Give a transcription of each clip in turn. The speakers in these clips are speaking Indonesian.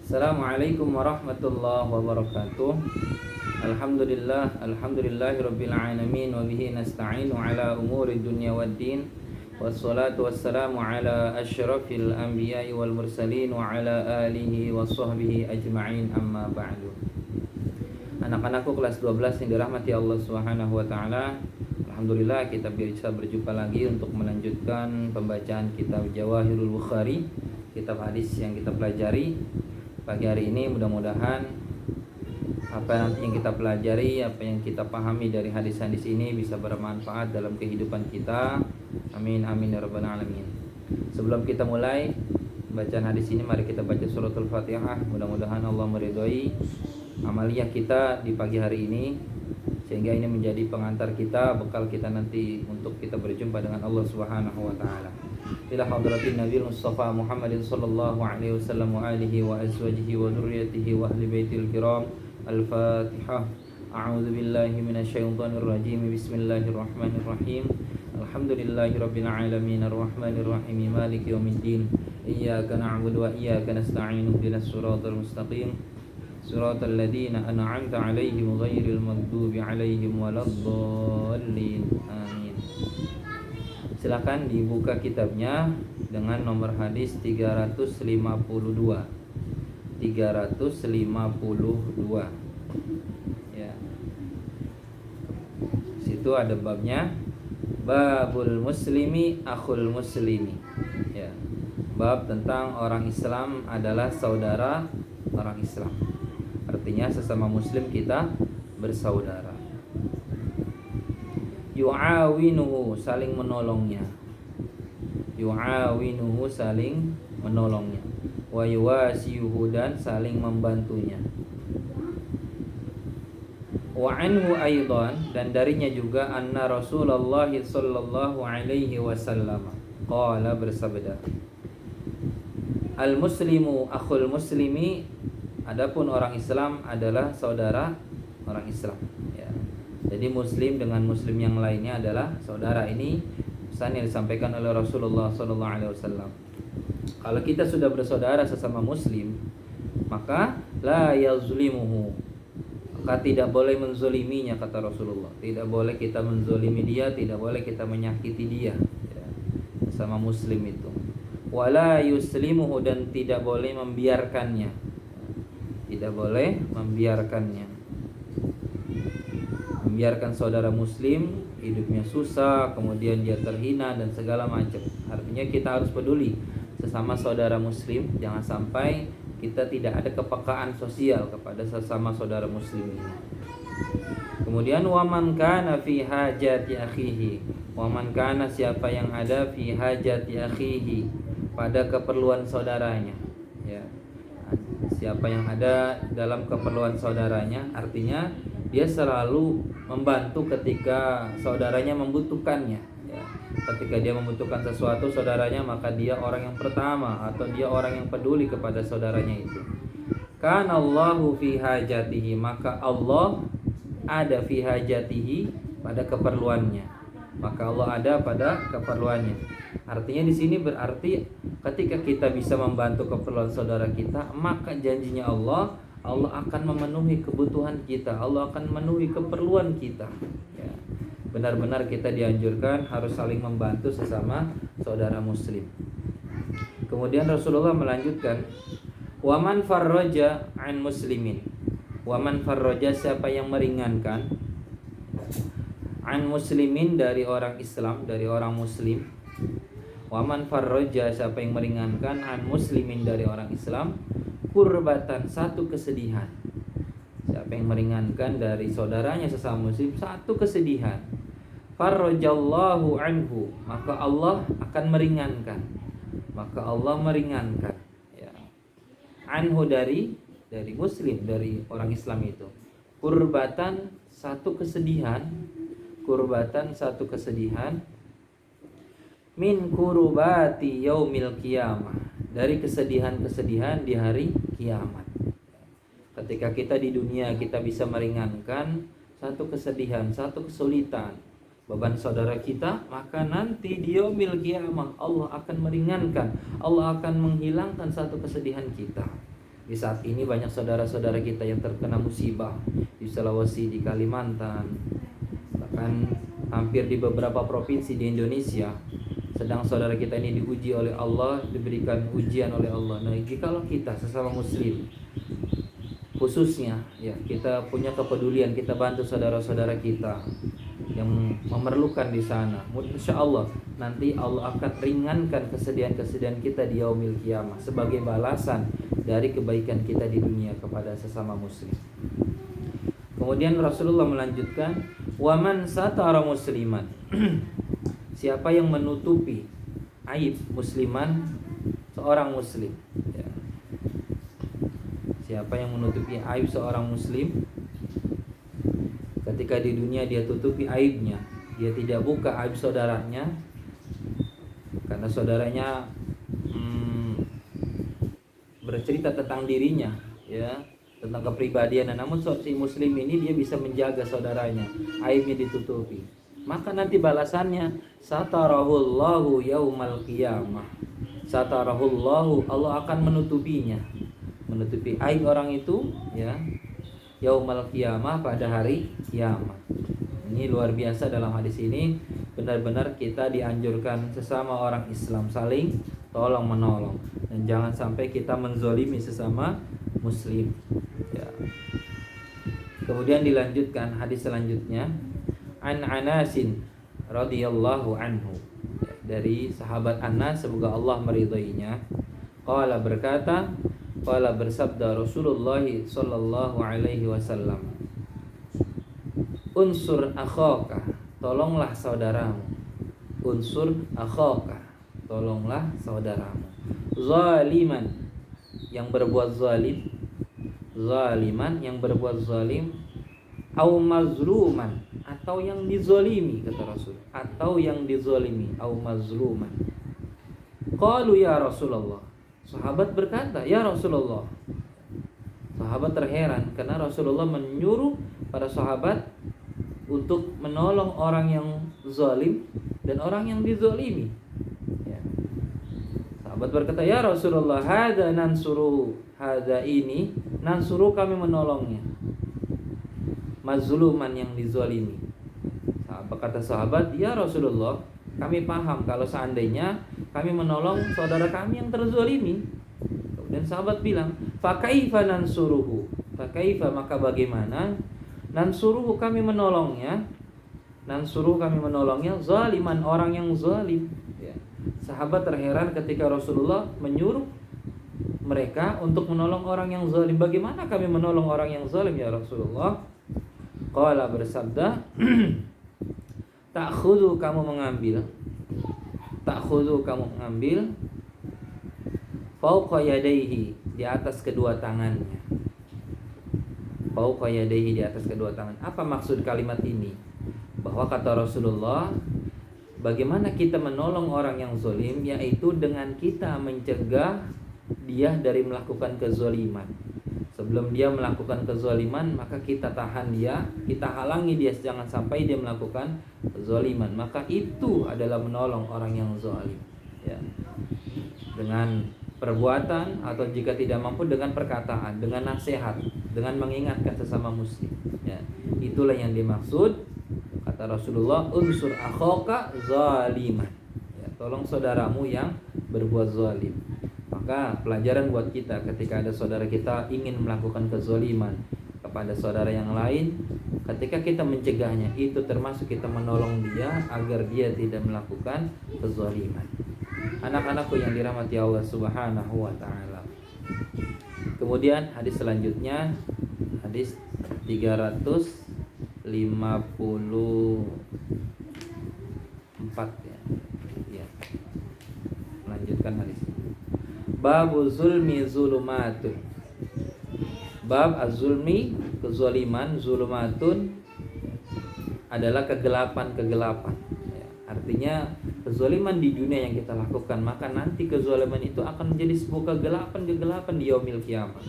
Assalamualaikum warahmatullahi wabarakatuh. Alhamdulillahirabbil alamin wa bihi nasta'inu ala umuri dunya waddin. Wassalatu wassalamu ala asyrafil anbiya'i wal mursalin wa ala alihi wa sahbihi ajma'in, amma ba'du. Anak-anakku kelas 12 yang dirahmati Allah Subhanahu wa taala. Alhamdulillah kita bisa berjumpa lagi untuk melanjutkan pembacaan kitab Jawahirul Bukhari, kitab hadis yang kita pelajari pagi hari ini. Mudah-mudahan apa nanti yang kita pelajari, apa yang kita pahami dari hadis-hadis ini bisa bermanfaat dalam kehidupan kita. Amin amin ya rabbal alamin. Sebelum kita mulai bacaan hadis ini, mari kita baca suratul Fatihah. Mudah-mudahan Allah meridhoi amaliyah kita di pagi hari ini, sehingga ini menjadi pengantar kita, bekal kita nanti untuk kita berjumpa dengan Allah Subhanahu wa taala. Ila hadratin Nabi Mustafa Muhammadin sallallahu alaihi wasallam wa alihi wa azwajihi wa dzurriyyatihi wa ahli baitil kiram. Al-Fatihah. A'udzu billahi minasyaitonir rajim. Bismillahirrahmanirrahim. Alhamdulillahirabbil alamin arrahmanir rahim maliki yaumiddin. Iyyaka na'budu wa iyyaka nasta'in. Ihdinas siratal mustaqim. Siratal ladzina an'amta 'alaihim ghairil maghdubi 'alaihim waladdallin. Amin. Silakan dibuka kitabnya dengan nomor hadis 352. 352. Ya. Situ ada babnya. Babul muslimi akhul muslimi. Ya. Bab tentang orang Islam adalah saudara orang Islam. Artinya sesama muslim kita bersaudara. Yu'awinuhu, saling menolongnya. Yu'awinuhu, saling menolongnya. Wa yuwasiyuhu, dan saling membantunya. Wa anhu aidan, dan darinya juga anna Rasulullah sallallahu alaihi wasallam qala, bersabda, al muslimu akhul muslimi, adapun orang Islam adalah saudara orang Islam. Ya. Jadi muslim dengan muslim yang lainnya adalah saudara. Ini pesan yang disampaikan oleh Rasulullah sallallahu alaihi wasallam. Kalau kita sudah bersaudara sesama muslim, maka la yazlimuhu, maka tidak boleh menzoliminya, kata Rasulullah. Tidak boleh kita menzolimi dia, tidak boleh kita menyakiti dia, ya, sesama muslim itu. Wala yuslimuhu, dan tidak boleh membiarkannya. Tidak boleh membiarkannya. Membiarkan saudara muslim hidupnya susah, kemudian dia terhina dan segala macam. Artinya kita harus peduli sesama saudara muslim. Jangan sampai kita tidak ada kepekaan sosial kepada sesama saudara muslim ini. Kemudian waman kana fi hajati akhihi, waman kana, siapa yang ada fi hajati akhihi, pada keperluan saudaranya. Ya. Siapa yang ada dalam keperluan saudaranya, artinya dia selalu membantu ketika saudaranya membutuhkannya. Ya. Ketika dia membutuhkan sesuatu saudaranya, maka dia orang yang pertama, atau dia orang yang peduli kepada saudaranya itu. Kana Allahu fi hajatihi, maka Allah ada fi hajatihi, pada keperluannya. Maka Allah ada pada keperluannya. Artinya di sini berarti ketika kita bisa membantu keperluan saudara kita, maka janjinya Allah akan memenuhi kebutuhan kita, Allah akan memenuhi keperluan kita. Ya. Benar-benar kita dianjurkan harus saling membantu sesama saudara muslim. Kemudian Rasulullah melanjutkan, waman farraja an muslimin, waman farraja, siapa yang meringankan, an muslimin, dari orang Islam, dari orang muslim. Waman farraja, siapa yang meringankan, an muslimin, dari orang Islam, kurbatan, satu kesedihan. Siapa yang meringankan dari saudaranya sesama muslim satu kesedihan, farrajallahu anhu, maka Allah akan meringankan. Maka Allah meringankan, ya. Anhu, dari muslim, dari orang Islam itu. Kurbatan, satu kesedihan. Kurbatan, satu kesedihan. Min kurubati yaumil qiyamah, dari kesedihan-kesedihan di hari kiamat. Ketika kita di dunia kita bisa meringankan satu kesedihan, satu kesulitan, beban saudara kita, maka nanti di yaumil qiyamah Allah akan meringankan, Allah akan menghilangkan satu kesedihan kita. Di saat ini banyak saudara-saudara kita yang terkena musibah di Sulawesi, di Kalimantan, bahkan hampir di beberapa provinsi di Indonesia. Sedang saudara kita ini diuji oleh Allah, diberikan ujian oleh Allah. Nah, jikalau kita sesama muslim, khususnya ya, kita punya kepedulian, kita bantu saudara-saudara kita yang memerlukan di sana, insya Allah nanti Allah akan ringankan kesedihan-kesedihan kita di yaumil qiyamah sebagai balasan dari kebaikan kita di dunia kepada sesama muslim. Kemudian Rasulullah melanjutkan, waman satara musliman siapa yang menutupi aib musliman, seorang muslim ya. Siapa yang menutupi aib seorang muslim, ketika di dunia dia tutupi aibnya, dia tidak buka aib saudaranya, karena saudaranya bercerita tentang dirinya ya, tentang kepribadian, namun si muslim ini dia bisa menjaga saudaranya, aibnya ditutupi, maka nanti balasannya satarahullahu yaumal qiyamah. Satarahullahu, Allah akan menutupinya, menutupi aib orang itu ya, yaumal qiyamah, pada hari kiamat. Ini luar biasa. Dalam hadis ini benar-benar kita dianjurkan sesama orang Islam saling tolong menolong, dan jangan sampai kita menzolimi sesama muslim ya. Kemudian dilanjutkan hadis selanjutnya, an Anasin radhiyallahu anhu, dari sahabat Anas, semoga Allah meridhoinya. Qala, berkata, qala, bersabda Rasulullah sallallahu alaihi wasallam, unsur akhaka, tolonglah saudaramu. Unsur akhaka, tolonglah saudaramu. Zaliman, yang berbuat zalim. Zaliman, yang berbuat zalim. Au mazluman, atau yang dizolimi, kata Rasul, atau yang dizolimi. Au mazluman. Qalu ya Rasulullah, sahabat berkata, ya Rasulullah. Sahabat terheran karena Rasulullah menyuruh para sahabat untuk menolong orang yang zalim dan orang yang dizolimi ya. Sahabat berkata, ya Rasulullah, hadza nansuruhu, hadza ini nansuru, kami menolongnya. Mazluman, yang dizolimi. Kata sahabat, ya Rasulullah, kami paham kalau seandainya kami menolong saudara kami yang terzolimi. Kemudian sahabat bilang, fakaifa nansuruhu, fakaifa, maka bagaimana, nansuruhu, kami menolongnya, nansuruhu, kami menolongnya, zaliman, orang yang zalim ya. Sahabat terheran ketika Rasulullah menyuruh mereka untuk menolong orang yang zalim. Bagaimana kami menolong orang yang zalim ya Rasulullah? Qala, bersabda, ta'khudhu, kamu mengambil, ta'khudhu, kamu mengambil, fauqa yadayhi, di atas kedua tangannya. Fauqa yadayhi, di atas kedua tangan. Apa maksud kalimat ini? Bahwa kata Rasulullah, bagaimana kita menolong orang yang zalim, yaitu dengan kita mencegah dia dari melakukan kezaliman. Sebelum dia melakukan kezaliman, maka kita tahan dia, kita halangi dia jangan sampai dia melakukan kezaliman. Maka itu adalah menolong orang yang zalim ya. Dengan perbuatan, atau jika tidak mampu dengan perkataan, dengan nasihat, dengan mengingatkan sesama muslim ya. Itulah yang dimaksud kata Rasulullah, unsur akhaka zaliman ya, tolong saudaramu yang berbuat zalim. Maka pelajaran buat kita, ketika ada saudara kita ingin melakukan kezaliman kepada saudara yang lain, ketika kita mencegahnya, itu termasuk kita menolong dia agar dia tidak melakukan kezaliman. Anak-anakku yang dirahmati Allah Subhanahu wa taala. Kemudian hadis selanjutnya, hadis 354 ya. Ya. Lanjutkan hadis. Babu zulmi zulumatun. Bab az-zulmi, kezaliman, zulumatun adalah kegelapan-kegelapan ya. Artinya kezaliman di dunia yang kita lakukan, maka nanti kezaliman itu akan menjadi sebuah kegelapan-kegelapan di yaumil qiyamah.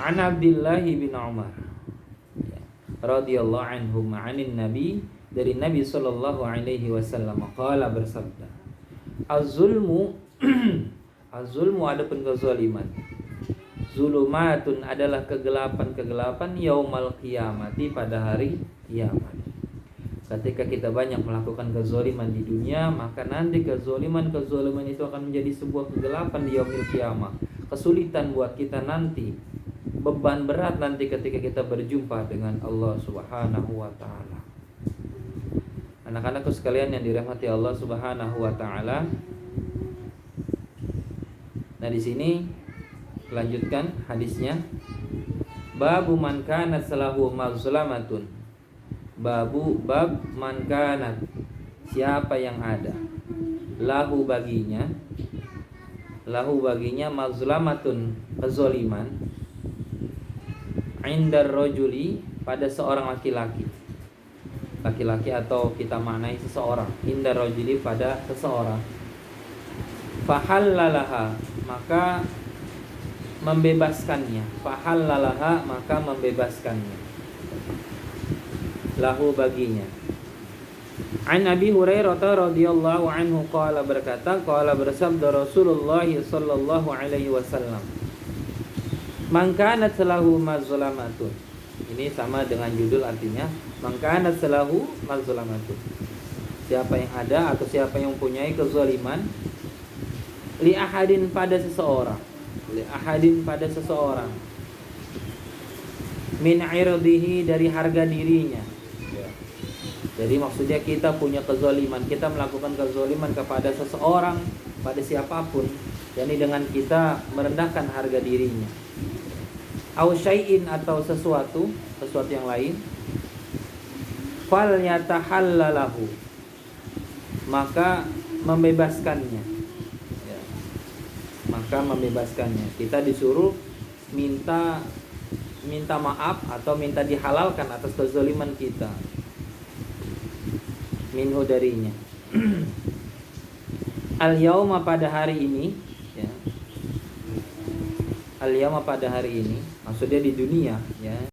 An Abdullah bin Umar ya, radhiyallahu anhum, anin Nabi, dari Nabi sallallahu alaihi wasallam, qala, bersabda, az-zulmu, az-zulmu, adapun kezaliman, Zulumatun adalah kegelapan-kegelapan yaumal qiyamati, pada hari kiamat. Ketika kita banyak melakukan kezaliman di dunia, maka nanti kezaliman itu akan menjadi sebuah kegelapan di yaumil qiyamah. Kesulitan buat kita nanti, beban berat nanti ketika kita berjumpa dengan Allah Subhanahu wa taala. Anak-anakku sekalian yang dirahmati Allah Subhanahu wa taala. Nah, di sini lanjutkan hadisnya. Babu man kanat salahu mazlamatun. Bab man kanat, siapa yang ada lahu baginya mazlamatun, kezaliman, indar rajuli, pada seorang laki-laki atau kita maknai seseorang, indar rajuli, pada seseorang, fahallalaha, maka membebaskannya, lahu baginya. An Abi Hurairah radhiyallahu anhu qala, berkata, qala bersabda Rasulullah sallallahu alaihi wasallam, man kanat lahu mazlamatun. Ini sama dengan judul, artinya man kanat lahu mazlamatun, siapa yang ada atau siapa yang mempunyai kezaliman, li ahadin, pada seseorang, min irdihi, dari harga dirinya. Jadi maksudnya kita punya kezaliman, kita melakukan kezaliman kepada seseorang, pada siapapun, yakni dengan kita merendahkan harga dirinya. Au syai'in, atau sesuatu yang lain. Fal yatahallalahu, maka membebaskannya. Kita disuruh minta maaf atau minta dihalalkan atas kezaliman kita, minhu, darinya. Al-yauma, pada hari ini, ya. Al-yauma, pada hari ini, maksudnya di dunia, ya.